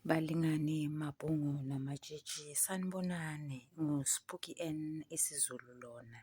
Balingani, Mabhungu namatshitshi, sanibonani, ngu-Spooky N isiZulu lona.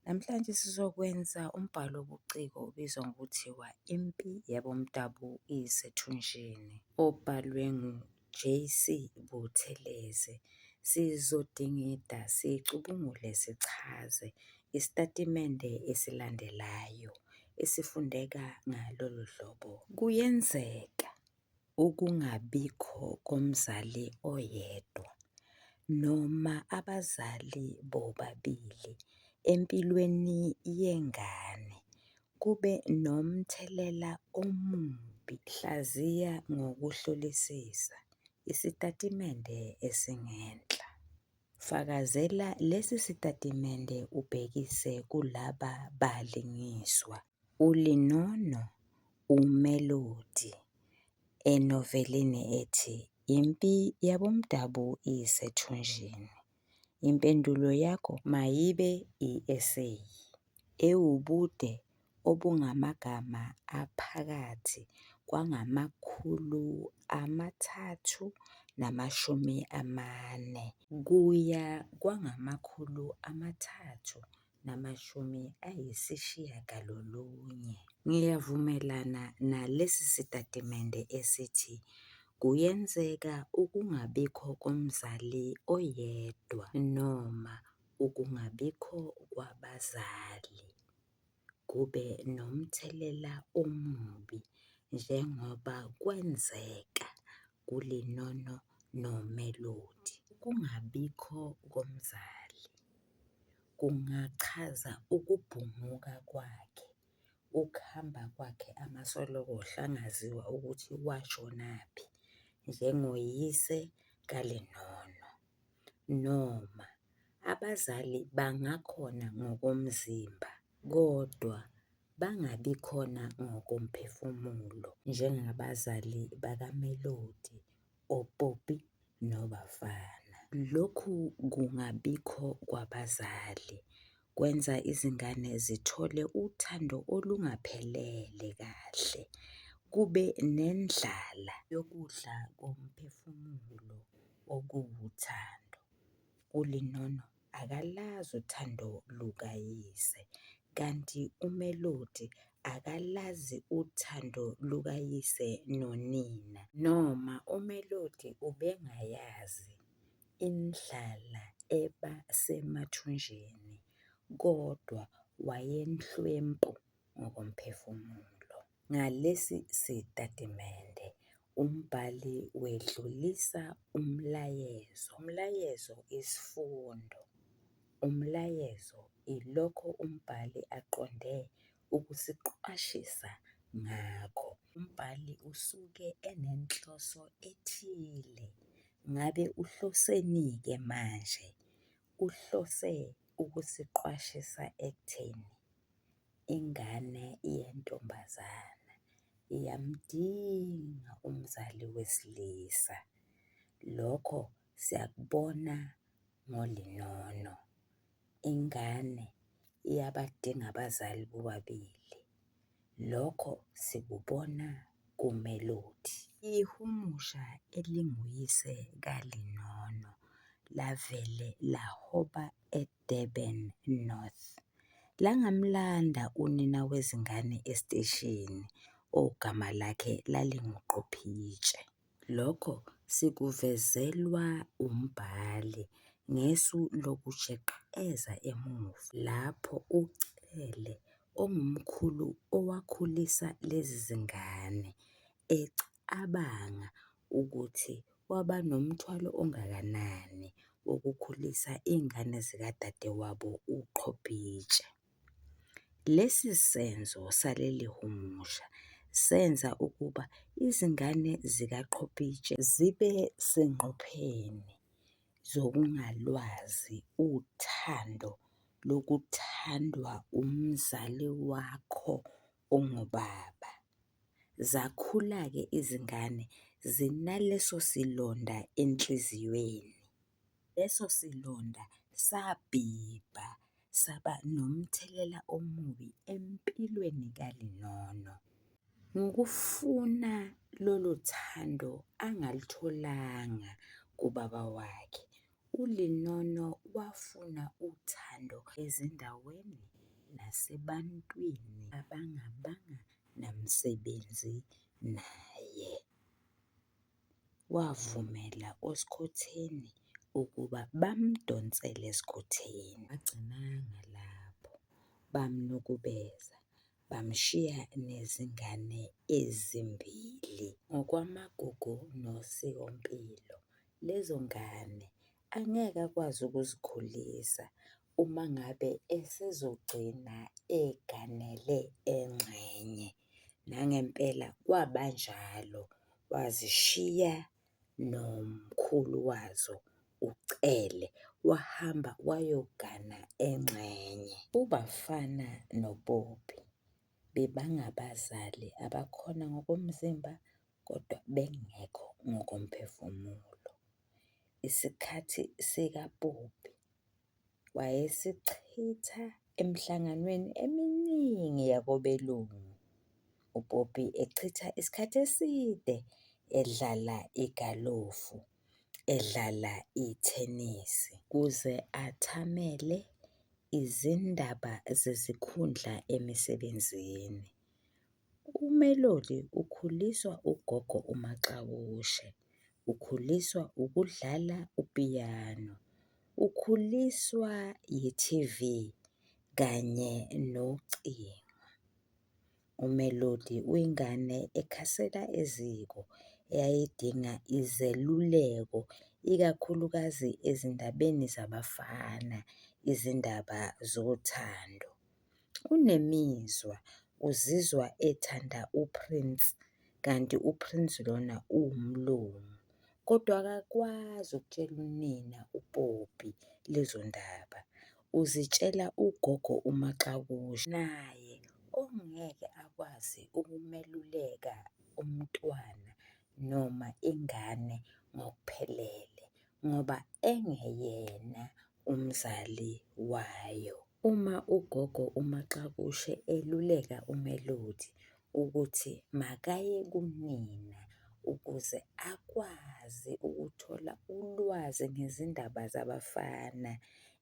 Namhlanje sizokwenza umbhalo wobuciko obizwa ngokuthiwa Impi Yabomdabu Isethunjini, obhalwe ngu-J.C. Buthelezi. Sizodingida, sicubungule, sichaze isitatimende esilandelayo esifundeka ngalolu hlobo. Kuyenzeka ukungabikho komzali oyedwa noma abazali bobabili empilweni yengane kube nomthelela omubi. Hlaziya ngokuhlolisisa isitatimende esingenhla. Fakazela lesi sitatimende ubhekise kulaba balingiswa: uLinono, uMelodi, enovelini ethi Impi Yabomdabu Isethunjini. Impendulo yakho mayibe i-eseyi ewubude obungamagama aphakathi kwama-340 kuya kwangama-390. Ngiyavumelana nalesi sitatimende esithi kuyenzeka ukungabikho komzali oyedwa noma ukungabikho kwabazali kube nomthelela omubi njengoba kwenzeka kuLinono noMelodi. Ukungabikho komzali kungachaza ukubhumuka kwakhe, ukuhamba kwakhe amasolokohlo angaziwa ukuthi washonaphi, njengoyise kaLinono. Noma abazali bangakhona ngokomzimba kodwa bangabi khona ngokomphefumulo, njengabazali bakaMelodi, oPopi noBafana. Lokhu kungabikho kwabazali kwenza izingane zithole uthando olungaphelele kahle, kube nendlala yokudla komphefumulo okuwuthando. uLinono akalazi uthando lukayise, kanti uMelodi akalazi uthando lukayise nonina. Noma uMelodi ubengayazi indlala eba semathunjini kodwa wayenhlwempu ngokomphefumulo. Ngalesi sitatimende umbhali wedlulisa umlayezo. Umlayezo isifundo. Umlayezo ilokho umbhali aqonde ukusiqwashisa ngakho. Umbhali usuke enenhloso ethile. Ngabe uhloseni-ke manje? Uhlose ukusiqwashisa ekutheni ingane yentombazana iyamdinga umzali wesilisa. Lokho siyakubona ngoLinono. Ingane iyabadinga abazali bobabili. Lokho sikubona kuMelodi. Ihumusha elinguyise kaLinono lavele lahoba eDurban North. Langamlanda unina wezingane esiteshini ogama lakhe lalinguQophitshe. Lokho sikuvezelwa umbhali ngesu lokujeqeza emuva lapho uCele ongumkhulu owakhulisa lezi zingane ecabanga ukuthi waba nomthwalo ongakanani wokukhulisa ingane zikadadewabo uQophitshe. Lesi senzo saleli humusha senza ukuba izingane zikaQophitshe zibe sengcupheni zokungalwazi uthando lokuthandwa umzali wakho ongubaba. Zakhula-ke izingane zinaleso silonda enhliziyweni. Leso silonda sabhibha saba nomthelela omubi empilweni kaLinono. Ngokufuna lolu thando angalutholanga kubaba wakhe. ULinono wafuna uthando ezindaweni nasebantwini abangabanga namsebenzi naye. Wavumela oSkhotheni ukuba bamdonsele eSkhotheni. Agcinanga lapho, bamnukubeza, bamshiya nezingane ezimbili. Ngokwamagugu nosikompilo, lezo ngane angeke akwazi ukuzikhulisa uma ngabe esezogcina eganele engxenye. Nangempela kwabanjalo, wazishiya nomkhulu wazo uCele, wahamba wayogana engxenye. UBafana noPopi bebangabazali abakhona ngokomzimba kodwa bengekho ngokomphefumulo. Isikhathi sikaPopi wayesichitha emihlanganweni eminingi yakobelungu. UPopi echitha isikhathi eside edlala igalofu, edlala ithenisi, kuze athamele izindaba zezikhundla emisebenzini. UMelodi ukhuliswa ugogo uMaxabushe, ukhuliswa ukudlala upiyano, ukhuliswa yi-TV kanye nocingo. UMelodi uyingane ekhasela eziko eyayidinga izeluleko ikakhulukazi ezindabeni zabafana, izindaba zothando. Unemizwa, uzizwa ethanda uPrince kanti uPrince lona uwumlungu, kodwa akakwazi ukutshela unina uPopi lezo ndaba. Uzitshela ugogo uMaxabushe, naye ongeke akwazi ukumeluleka umntwana noma ingane ngokuphelele ngoba engeyena umzali wayo. Uma ugogo uMaxabushe eluleka uMelodi ukuthi makaye kunina ukuze akwazi ukuthola ulwazi ngezindaba zabafana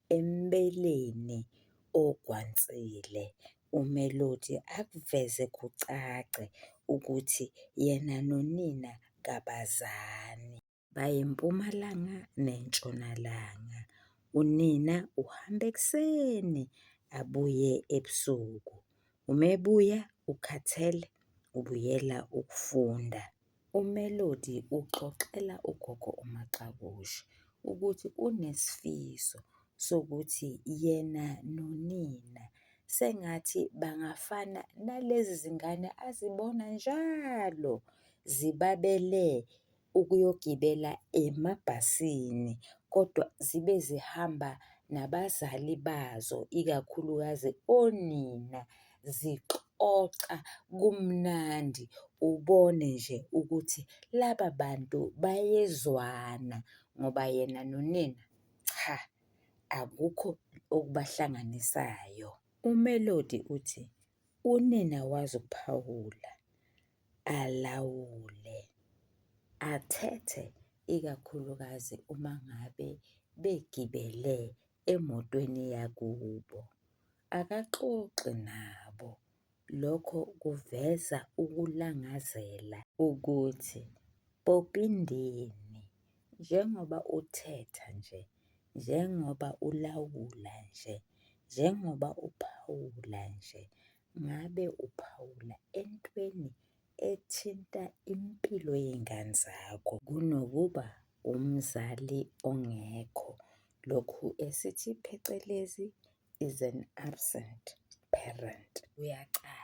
embeleni ogwansile, uMelodi akuveze kucace ukuthi yena nonina kabazani, bayiMpumalanga neNtshonalanga. Unina uhamba ekuseni abuye ebusuku. Uma ebuya ukhathele, ubuyela ukufunda. UMelodi uxoxela ugogo uMaxabushe ukuthi unesifiso sokuthi yena nonina sengathi bangafana nalezi zingane azibona njalo zibabele ukuyogibela emabhasini kodwa zibe zihamba nabazali bazo, ikakhulukazi onina, zixoxa kumnandi. Ubone nje ukuthi laba bantu bayezwana ngoba yena nonina cha, akukho okubahlanganisayo. UMelodi uthi unina wazi ukuphawula, alawule, athethe ikakhulukazi uma ngabe begibele emotweni yakubo. Akaxoxe nabo. Lokho kuveza ukulangazela ukuthi Popindeni, njengoba uthetha nje, njengoba ulawula nje, njengoba uphawula nje, ngabe uphawula entweni ethinta impilo yey'ngane zakho kunokuba umzali ongekho. Lokhu esithi phecelezi is an absent parent. Kuyacaca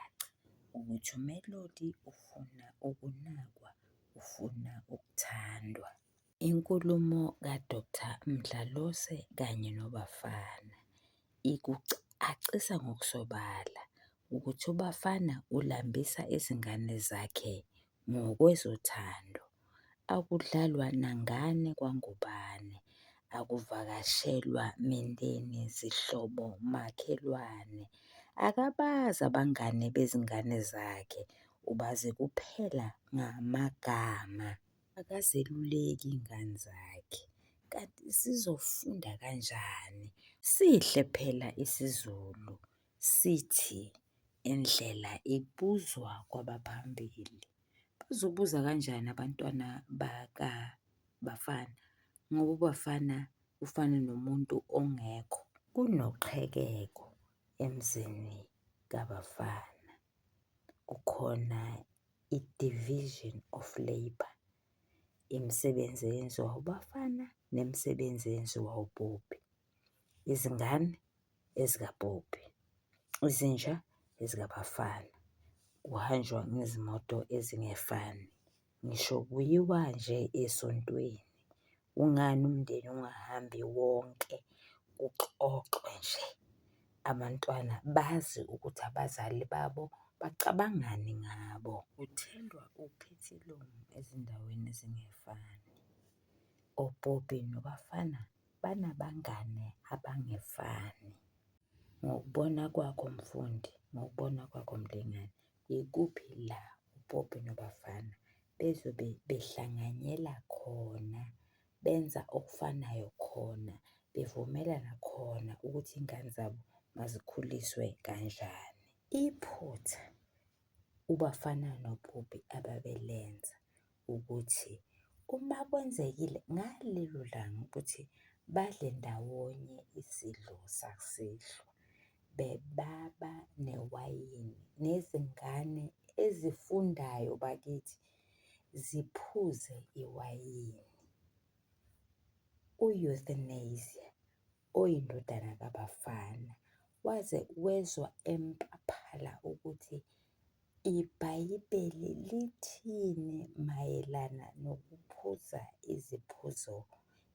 ukuthi uMelodi ufuna ukunakwa, ufuna ukuthandwa. Inkulumo kaDr Mdlalose kanye noBafana ikucacisa ngokusobala ukuthi uBafana ulambisa izingane zakhe ngokwezothando. Akudlalwa nangane kwangubane, akuvakashelwa mindeni, zihlobo, makhelwane. Akabazi abangane bezingane zakhe ubaze kuphela ngamagama, akazeluleki iy'ngane zakhe. Kanti sizofunda kanjani? Sihle phela isiZulu sithi indlela ibuzwa kwabaphambili. Bazobuza kanjani abantwana bafana? Ngoba ubafana ufana nomuntu ongekho. Kunoqhekeko emzini kabafana. Kukhona i-division of labour. Imisebenzi eyenziwa ubafana nemisebenzi eyenziwa ubhobhi. Izingane ezikabhobhi, izinja ezikabafana. Kuhanjwa ngezimoto ezingefani. Ngisho kuyiwa nje esontweni. Kungani umndeni ungahambi wonke kuxoxwe nje? Abantwana bazi ukuthi abazali babo bacabangani ngabo. Kuthendwa uphethiloli ezindaweni ezingefani. Obhobhi nobafana banabangani abangefani. Ngokubona kwakho mfundi, ngokubona kwakho mlingani, ikuphi la ubhobhi nobafana bezobe behlanganyela khona, benza okufanayo khona, bevumelana khona ukuthi iy'ngane zabo mazikhuliswe kanjani? Iphutha ubafana nobhobhi ababelenza ukuthi uma kwenzekile ngalelo langa ukuthi badle ndawonye isidlo sakusihlwa, bebaba newayini, nezingane ezifundayo bakithi ziphuze iwayini. U-Euthanasia oyindodana kabafana waze wezwa empaphala ukuthi iBhayibheli lithini mayelana nokuphuza iziphuzo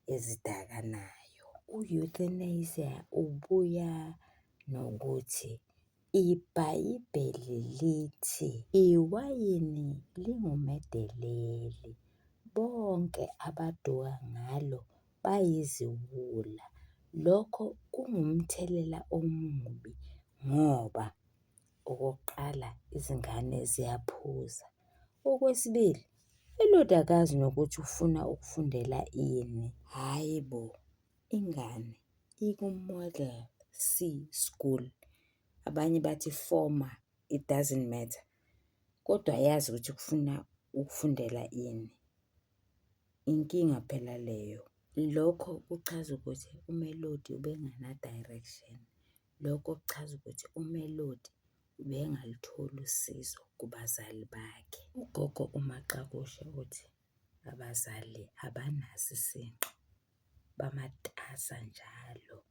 ezidakanayo. U-Euthanasia ubuya nokuthi iBhayibheli lithi iwayini lingumedeleli, bonke abaduka ngalo bayiziwula. Lokho kungumthelela omubi ngoba okokuqala izingane ziyaphuza. Okwesibili, indodakazi nokuthi ufuna ukufundela ini, hhayi bo, ingane iku-Model C School. Abanye bathi former, it doesn't matter. Kodwa yazi ukuthi kufuna ukufundela ini. Inkinga phela leyo. Lokho kuchaza ukuthi uMelodi ubengana-direction. Lokho kuchaza ukuthi uMelodi ubengalutholi usizo kubazali bakhe. Ugogo uMaxakushe uthi abazali abanaso isinqo, bamatasa njalo,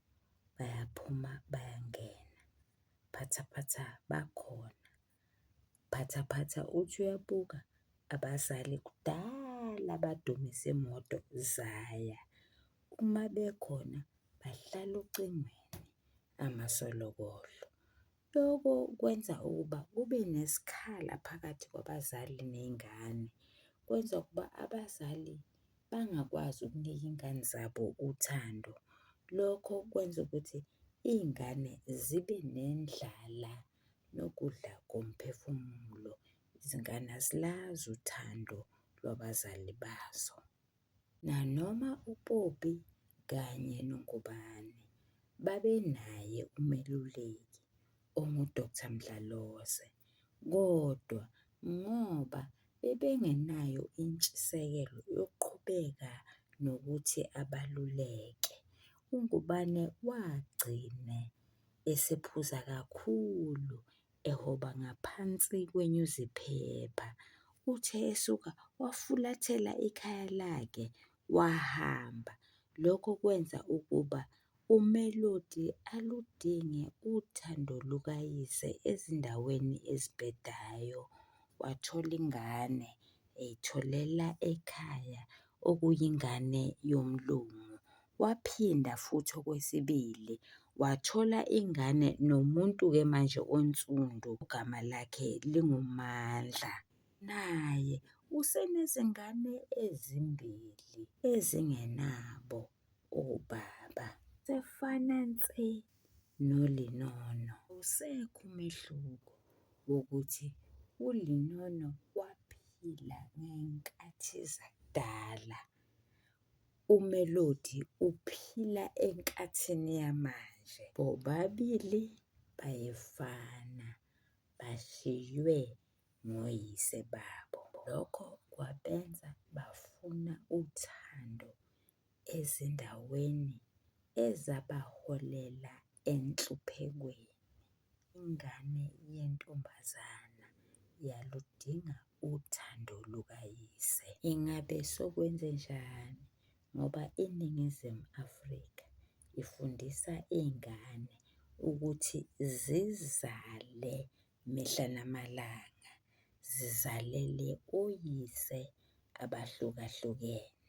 bayaphuma bayangena, phathaphatha bakhona. Phathaphatha uthi uyabuka abazali kudala badumise imoto zaya. Uma bekhona bahlala ocingweni amasolokohlo. Loko kwenza ukuba kube nesikhala phakathi kwabazali ney'ngane. Kwenza ukuba abazali bangakwazi ukunika iy'ngane zabo uthando. Lokho kwenza ukuthi iy'ngane zibe nendlala nokudla komphefumulo. Izingane azilazi uthando lwabazali bazo. Nanoma uPopi kanye noNgubane babenaye umeluleki ongu-Dr. Mdlalose, kodwa ngoba bebengenayo intshisekelo yokuqhubeka nokuthi abaluleke, uNgubane wagcine esephuza kakhulu, ehoba ngaphansi kwenyuziphepha. Uthe esuka wafulathela ikhaya lakhe wahamba. Lokho kwenza ukuba uMelodi aludinge uthando lukayise ezindaweni ezibhedayo. Wathola ingane, eyitholela ekhaya okuyingane yomlungu. Waphinda futhi okwesibili wathola ingane nomuntu-ke manje onsundu, igama lakhe linguMandla. Naye usenezingane ezimbili ezingenabo obaba. Sefana nse noLinono. Awusekho umehluko wokuthi uLenono waphila ngey'nkathi zakudala, uMelody uphila enkathini yamanje. Bobabili bayefana, bashiywe ngoyise babo. Lokho kwabenza bafuna uthando ezindaweni ezabaholela enhluphekweni. Ingane yentombazana yaludinga uthando lukayise. Ingabe sokwenzenjani ngoba iNingizimu Afrika ifundisa iy'ngane ukuthi zizale mihla namalanga, zizalele oyise abahlukahlukene.